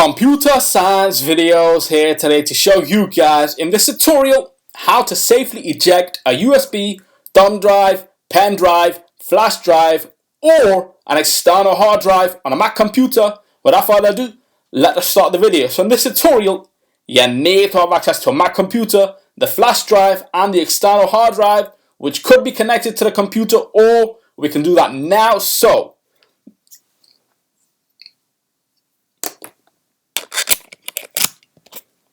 Computer science videos here today to show you guys in this tutorial how to safely eject a USB, thumb drive, pen drive, flash drive or an external hard drive on a Mac computer. Without further ado, let us start the video. So in this tutorial, you need to have access to a Mac computer, the flash drive and the external hard drive, which could be connected to the computer, or we can do that now. So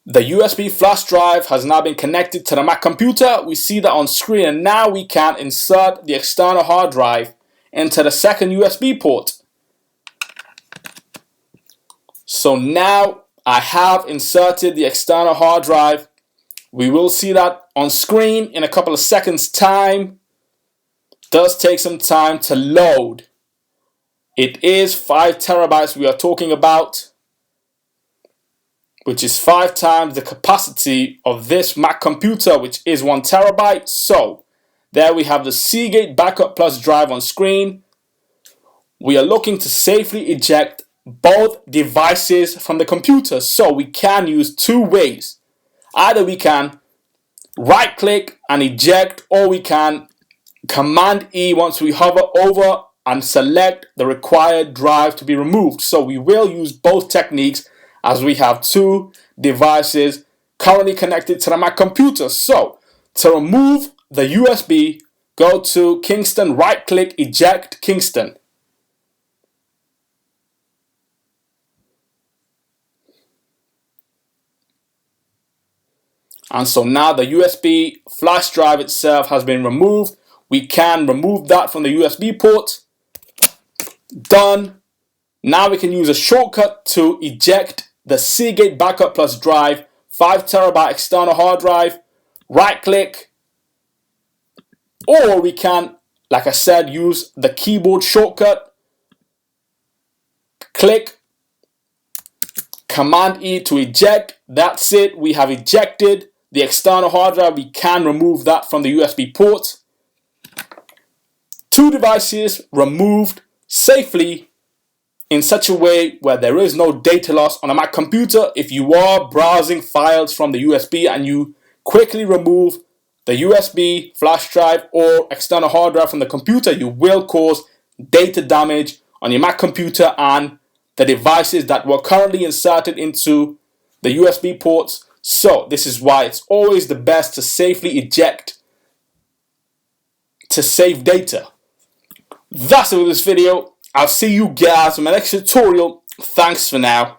the USB flash drive has now been connected to the Mac computer. We see that on screen, and now we can insert the external hard drive into the second USB port. So now I have inserted the external hard drive. We will see that on screen in a couple of seconds time. It does take some time to load. It is 5 terabytes we are talking about, which is 5 times the capacity of this Mac computer, which is 1 terabyte. So there we have the Seagate Backup Plus drive on screen. We are looking to safely eject both devices from the computer. So we can use two ways. Either we can right click and eject, or we can Command E once we hover over and select the required drive to be removed. So we will use both techniques, as we have two devices currently connected to the Mac computer. So to remove the USB, go to Kingston, right click, eject Kingston. And so now the USB flash drive itself has been removed. We can remove that from the USB port. Done. Now we can use a shortcut to eject the Seagate Backup Plus drive, 5 terabyte external hard drive. Right click, or we can, like I said, use the keyboard shortcut. Click Command E to eject. That's it. We have ejected the external hard drive. We can remove that from the USB port. Two devices removed safely in such a way where there is no data loss on a Mac computer. If you are browsing files from the USB and you quickly remove the USB flash drive or external hard drive from the computer, you will cause data damage on your Mac computer and the devices that were currently inserted into the USB ports. So this is why it's always the best to safely eject to save data. That's it with this video. I'll see you guys in my next tutorial. Thanks for now.